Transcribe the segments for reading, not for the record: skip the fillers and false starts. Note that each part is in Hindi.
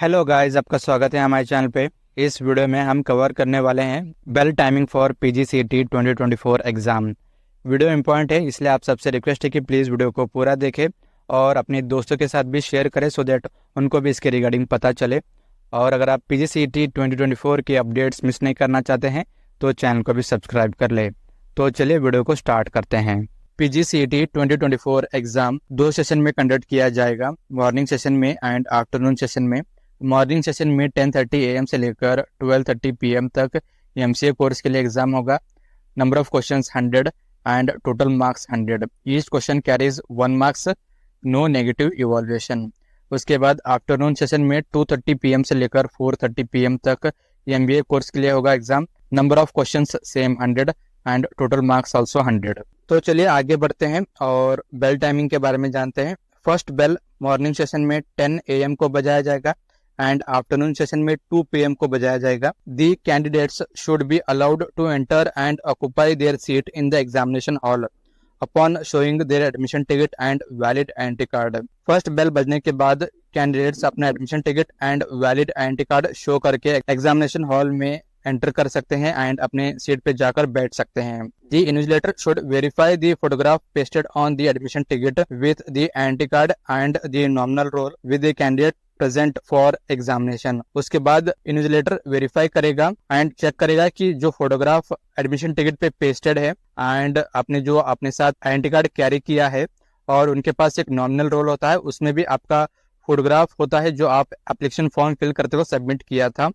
हेलो गाइस, आपका स्वागत है हमारे चैनल पे। इस वीडियो में हम कवर करने वाले हैं bell timing for PGCET 2024 exam. Video important है, इसलिए आप सबसे रिक्वेस्ट है कि प्लीज़ वीडियो को पूरा देखें और अपने दोस्तों के साथ भी शेयर करें सो दैट उनको भी इसके रिगार्डिंग पता चले। और अगर आप पीजीसीईटी 2024 के अपडेट्स मिस नहीं करना चाहते हैं तो चैनल को भी सब्सक्राइब कर ले। तो चलिए वीडियो को स्टार्ट करते हैं। पीजीसीईटी 2024 एग्ज़ाम 2 सेशन में कंडक्ट किया जाएगा, मॉर्निंग सेशन में एंड आफ्टरनून सेशन में। मॉर्निंग सेशन में 10:30 AM से लेकर 12:30 PM तक एमसीए कोर्स के लिए एग्जाम होगा। Number of questions 100 and total marks 100। Each question carries 1 marks, no negative evolution. उसके बाद आफ्टरनून सेशन में 2:30 PM से लेकर 4:30 PM तक एमबीए कोर्स के लिए होगा exam. Number of questions same 100 and total marks also 100। तो चलिए आगे बढ़ते हैं और बेल टाइमिंग के बारे में जानते हैं। फर्स्ट बेल मॉर्निंग सेशन में 10 AM को बजाया जाएगा एंड आफ्टरनून सेशन में 2 PM को बजाया जाएगा। The candidates should be allowed to enter and occupy their seat in the examination hall upon showing their admission ticket and valid entry card. First bell बजने के बाद कैंडिडेट्स अपना admission ticket and valid entry card show करके एग्जामिनेशन हॉल में एंटर कर सकते हैं एंड अपने सीट पे जाकर बैठ सकते हैं। The invigilator should verify the photograph pasted on the admission ticket with the entry card and the nominal roll with the candidate present for examination. उसके बाद इन्विजिलेटर वेरीफाई करेगा एंड चेक करेगा कि जो फोटोग्राफ एडमिशन टिकट पे पेस्टेड है एंड आपने जो अपने साथ एंट्री कार्ड कैरी किया है और उनके पास एक नॉमिनल रोल होता है, उसमें भी आपका फोटोग्राफ होता है जो आप एप्लीकेशन फॉर्म फिल करते हुए सबमिट किया था,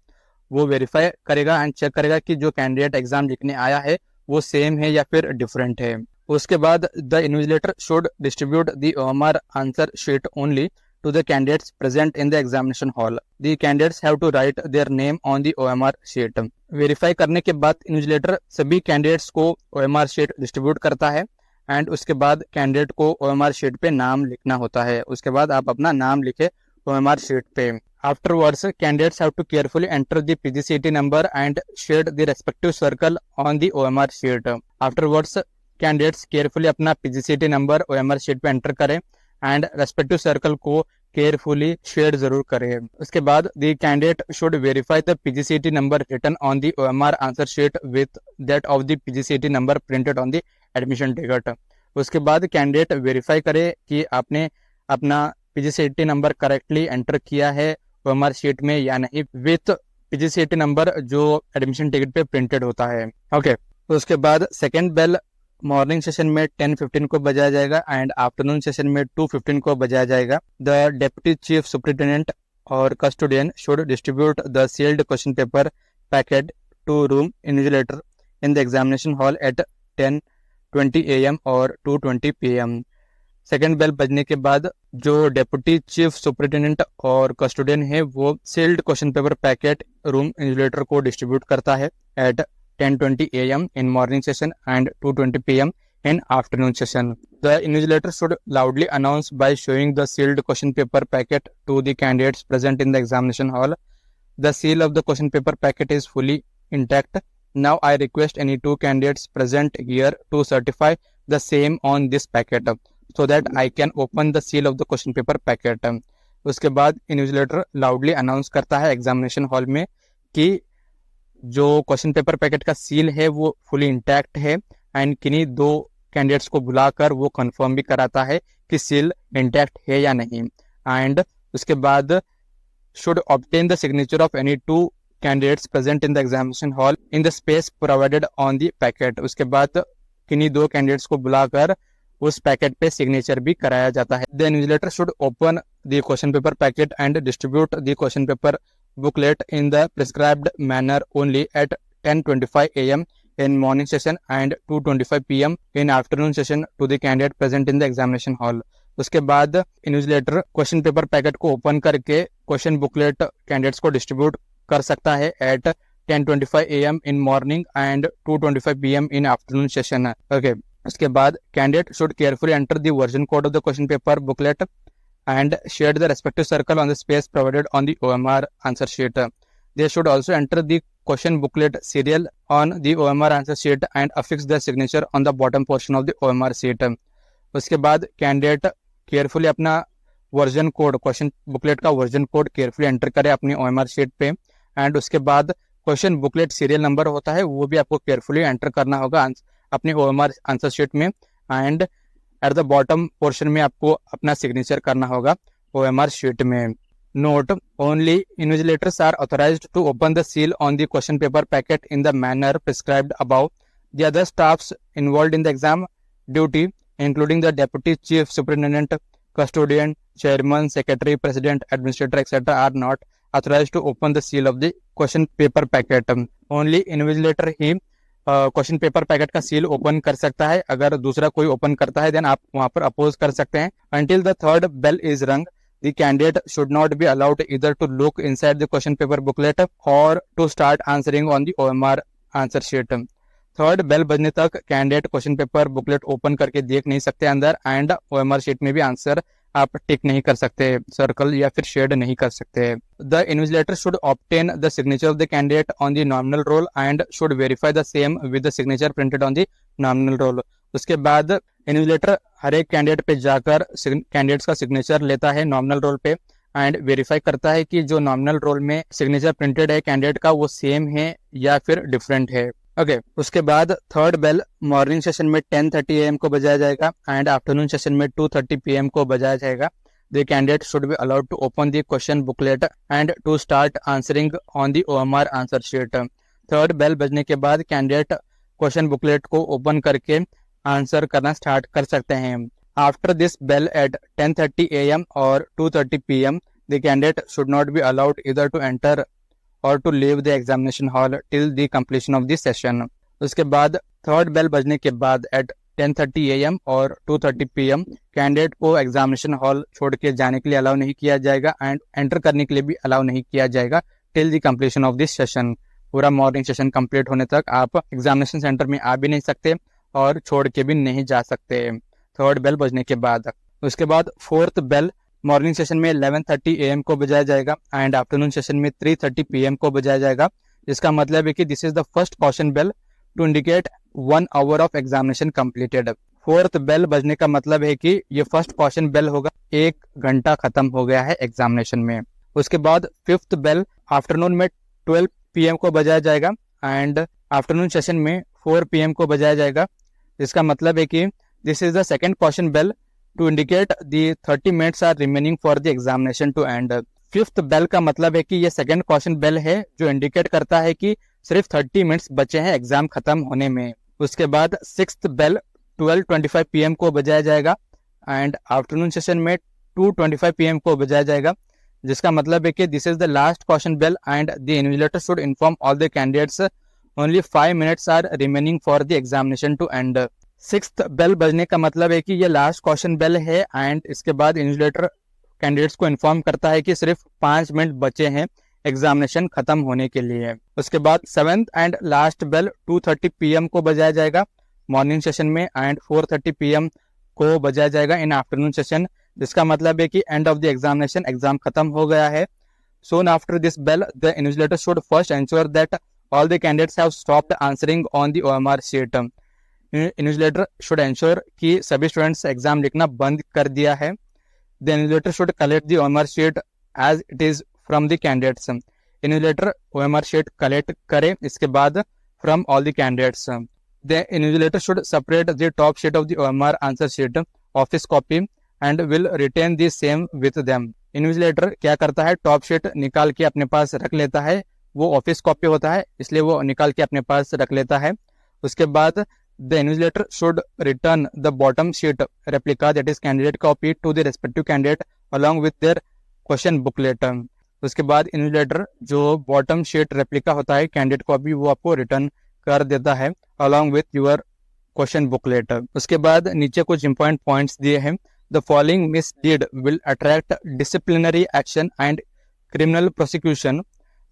वो वेरीफाई करेगा एंड चेक करेगा कि जो कैंडिडेट एग्जाम लिखने आया है वो सेम है या फिर डिफरेंट है। उसके बाद the invigilator should distribute the OMR answer sheet only to the candidates present in the examination hall. The candidates have to write their name on the OMR sheet. Verify करने के बाद इन्विजिलेटर सभी कैंडिडेट्स को OMR शीट डिस्ट्रीब्यूट करता है एंड उसके बाद कैंडिडेट को OMR शीट पे नाम लिखना होता है। उसके बाद आप अपना नाम लिखे OMR शीट पे। Afterwards, candidates have to carefully enter the PGCET number and shade the respective circle on the OMR sheet. Afterwards, candidates carefully अपना PGCET number OMR शीट पे एंटर करें एंड रेस्पेक्टिव सर्कल को केयरफुली शेयर जरूर करें। उसके बाद the candidate should verify the PGCET number written on the OMR answer sheet with that of the PGCET number printed on the admission ticket. उसके बाद कैंडिडेट वेरीफाई करे कि आपने अपना पीजीसीईटी नंबर करेक्टली एंटर किया है ओएमआर शीट में या नहीं, विथ पीजीसीईटी नंबर जो एडमिशन टिकट पे प्रिंटेड होता है। ओके, उसके बाद सेकेंड बेल मॉर्निंग सेशन में 10:15 को बजाया जाएगा एंड आफ्टरनून सेशन में 2:15 को बजाया जाएगा। द डेप्यूटी चीफ सुपरिटेंडेंट और custodian should distribute the sealed question paper packet to room invigilator in the examination hall at 10:20 AM और 2:20 PM। सेकेंड बेल बजने के बाद जो डेप्यूटी चीफ सुपरिटेंडेंट और कस्टोडियन है वो sealed question paper packet room invigilator को डिस्ट्रीब्यूट करता है at 10:20 AM in morning session and 2:20 PM in afternoon session. The invigilator should loudly announce by showing the sealed question paper packet to the candidates present in the examination hall. The seal of the question paper packet is fully intact. Now I request any two candidates present here to certify the same on this packet so that I can open the seal of the question paper packet. उसके बाद invigilator loudly announce करता है examination hall में कि जो क्वेश्चन पेपर पैकेट का सील है वो फुली इंटैक्ट है एंड किन्हीं दो कैंडिडेट्स को बुलाकर वो कंफर्म भी कराता है कि सील इंटैक्ट है या नहीं। एंड उसके बाद should obtain the signature of any two candidates present in the examination hall in the space provided on the packet. उसके बाद किन्हीं दो कैंडिडेट्स को बुलाकर उस पैकेट पे सिग्नेचर भी कराया जाता है। The invigilator should open the question paper packet and distribute the question paper booklet in the prescribed manner only at 10:25 AM in morning session and 2:25 PM in afternoon session to the candidate present in the examination hall. उसके बाद इन्विजिलेटर क्वेश्चन पेपर पैकेट को ओपन करके क्वेश्चन बुकलेट कैंडिडेट्स को डिस्ट्रीब्यूट कर सकता है eight 10:25 AM in morning and 2:25 PM in afternoon session. Okay. उसके बाद candidate should carefully enter the version code of the question paper booklet and shared the respective circle on the space provided on the OMR answer sheet. They should also enter the question booklet serial on the OMR answer sheet and affix their signature on the bottom portion of the OMR sheet. उसके बाद कैंडिडेट केयरफुली अपना वर्जन कोड, क्वेश्चन बुकलेट का वर्जन कोड केयरफुली एंटर करें अपनी OMR शीट पे। एंड उसके बाद क्वेश्चन बुकलेट सीरियल नंबर होता है वो भी आपको केयरफुली एंटर करना होगा अपनी OMR आंसर शीट में। And at the bottom portion में आपको अपना सिग्नेचर करना होगा OMR शीट में। Note, only invigilators are authorised to open the seal on the question paper packet in the manner prescribed above. The other staffs involved in the exam duty including the deputy chief superintendent, custodian, chairman, secretary, president, administrator, etc. are not authorized to open the seal of the question paper packet. Only invigilator he question paper packet का सील ओपन कर सकता है। अगर दूसरा कोई ओपन करता है देन आप वहां पर अपोज कर सकते हैं। Until the third bell is rung, the candidate should not be allowed either to look inside the question paper booklet or to start answering on the OMR answer sheet. Third bell बजने तक candidate question paper booklet open करके देख नहीं सकते अंदर, एंड OMR शीट में भी आंसर आप टिक नहीं कर सकते, सर्कल या फिर शेड नहीं कर सकते। The invigilator should obtain the signature of the candidate on the nominal roll and should verify the same with the signature printed on the nominal roll. उसके बाद इन्विजिलेटर हर एक कैंडिडेट पे जाकर कैंडिडेट्स का सिग्नेचर लेता है नॉमिनल रोल पे एंड वेरीफाई करता है कि जो नॉमिनल रोल में सिग्नेचर प्रिंटेड है कैंडिडेट का वो सेम है या फिर डिफरेंट है। ओके उसके बाद थर्ड बेल मॉर्निंग सेशन में 10:30 AM को बजाया जाएगा एंड आफ्टरनून सेशन में 2:30 PM को बजाया जाएगा। The candidate should be allowed to open the question booklet and to start answering on the OMR answer sheet. Third bell बजने के बाद कैंडिडेट क्वेश्चन बुकलेट को ओपन करके आंसर करना स्टार्ट कर सकते हैं। After this bell at 10:30 AM और 2:30 PM the candidate should not be allowed either to enter or to leave the examination hall till the completion of the session. उसके बाद थर्ड बेल बजने के बाद एट 10:30 AM और 2:30 PM कैंडिडेट को एग्जामिनेशन हॉल छोड़ के जाने के लिए अलाउ नहीं किया जाएगा एंड एंटर करने के लिए भी अलाउ नहीं किया जाएगा till the completion of this session. पूरा मॉर्निंग सेशन कंप्लीट होने तक आप एग्जामिनेशन सेंटर में आ भी नहीं सकते और छोड़ के भी नहीं जा सकते थर्ड बेल बजने के बाद। उसके बाद फोर्थ बेल मॉर्निंग सेशन में 11:30 AM को बजाया जाएगा एंड आफ्टरनून सेशन में 3:30 PM को बजाया जाएगा। इसका मतलब है कि this is the first question bell to indicate 1 hour of examination completed. Fourth bell बजने का मतलब है कि ये फर्स्ट क्वेश्चन बेल होगा, 1 घंटा खत्म हो गया है एग्जामिनेशन में। उसके बाद फिफ्थ बेल आफ्टरनून में 12 PM को बजाया जाएगा एंड आफ्टरनून सेशन में 4 PM को बजाया जाएगा। इसका मतलब है कि this is the second question bell to indicate the 30 minutes are remaining for the examination to end। Fifth bell का मतलब है कि ये सेकंड क्वेश्चन बेल है जो इंडिकेट करता है कि सिर्फ 30 मिनट्स बचे हैं एग्जाम खत्म होने में। उसके बाद सिक्स्थ बेल 12:25 PM को बजाया जाएगा एंड आफ्टरनून सेशन में 2:25 PM को बजाया जाएगा, जिसका मतलब है कि this is the last question bell and the invigilator should inform all the candidates only 5 minutes are remaining for the examination to end. Sixth bell बजने का मतलब है कि ये लास्ट क्वेश्चन बेल है एंड इसके बाद इन्विजिलेटर कैंडिडेट्स को इन्फॉर्म करता है कि सिर्फ 5 मिनट बचे हैं एग्जामिनेशन खत्म होने के लिए। उसके बाद seventh and last bell 2:30 PM को बजाया जाएगा मॉर्निंग सेशन में एंड 4:30 PM को बजाया जाएगा इन आफ्टरनून सेशन, जिसका मतलब है कि end of the examination exam खत्म हो गया है। Soon after this bell the invigilator should first ensure that all the candidates have stopped answering on the OMR sheet. Invigilator should ensure कि सभी स्टूडेंट्स एग्जाम लिखना बंद कर दिया है। The invigilator should collect the OMR sheet as it is from the candidates. Invigilator OMR sheet collect करे इसके बाद from all the candidates. The invigilator should separate the top sheet of the OMR answer sheet office copy and will retain the same with them. Invigilator क्या करता है, टॉप शीट निकाल के अपने पास रख लेता है, वो ऑफिस कॉपी होता है इसलिए वो निकाल के अपने पास रख लेता है। उसके बाद the invigilator should return the bottom sheet replica that is candidate copy to the respective candidate along with their question booklet। उसके बाद इन्विजिलेटर जो बॉटम शीट रेप्लिका होता है कैंडिडेट कॉपी वो आपको रिटर्न कर देता है along with your question booklet। उसके बाद नीचे कुछ इंपॉर्टेंट पॉइंट्स दिए हैं। the following misdeed will attract disciplinary action and criminal prosecution।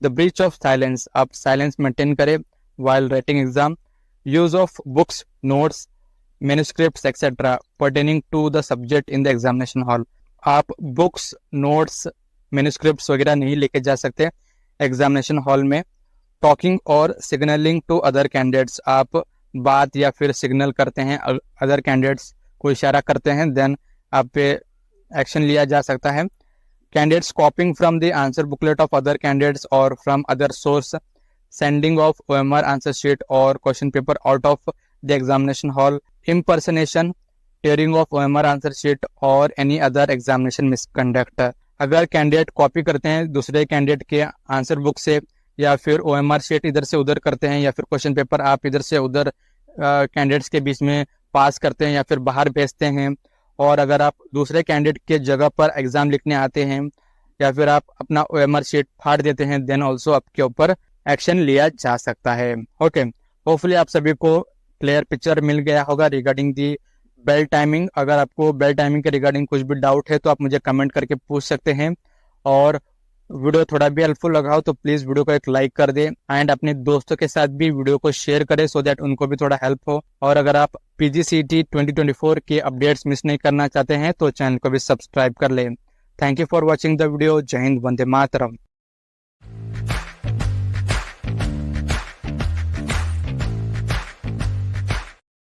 the breach of silence, आप साइलेंस मेंटेन करें while writing exam। use of books, notes, manuscripts etc. pertaining to the subject in the examination hall। आप बुक्स, नोट्स, मैन्युस्क्रिप्ट्स वगैरह नहीं लेके जा सकते एग्जामिनेशन हॉल में। टॉकिंग और सिग्नलिंग टू अदर कैंडिडेट्स, आप बात या फिर सिग्नल करते हैं अदर कैंडिडेट्स को इशारा करते हैं देन आप पे एक्शन लिया जा सकता है। Candidates copying from the answer booklet of other candidates और from other source, sending of OMR answer sheet और question paper out of the examination hall, impersonation, tearing of OMR answer sheet और एनी अदर एग्जामिनेशन मिसकंडक्ट। अगर कैंडिडेट कॉपी करते हैं दूसरे कैंडिडेट के आंसर बुक से, या फिर OMR शीट इधर से उधर करते हैं, या फिर क्वेश्चन पेपर आप इधर से उधर कैंडिडेट्स के बीच में पास करते हैं या फिर बाहर भेजते हैं, और अगर आप दूसरे कैंडिडेट के जगह पर एग्जाम लिखने आते हैं या फिर आप अपना OMR शीट फाड़ देते हैं, देन ऑल्सो आपके ऊपर एक्शन लिया जा सकता है। ओके, होपफुली आप सभी को क्लियर पिक्चर मिल गया होगा रिगार्डिंग दी बेल टाइमिंग। अगर आपको बेल टाइमिंग के रिगार्डिंग कुछ भी डाउट है तो आप मुझे कमेंट करके पूछ सकते हैं, और वीडियो थोड़ा भी हेल्पफुल लगा हो तो प्लीज़ वीडियो को एक लाइक कर दें एंड अपने दोस्तों के साथ भी वीडियो को शेयर करें सो दैट उनको भी थोड़ा हेल्प हो। और अगर आप PGCET 2024 के अपडेट्स मिस नहीं करना चाहते हैं तो चैनल को भी सब्सक्राइब कर लें। Thank you for watching the video. जय हिंद, वंदे मातरम।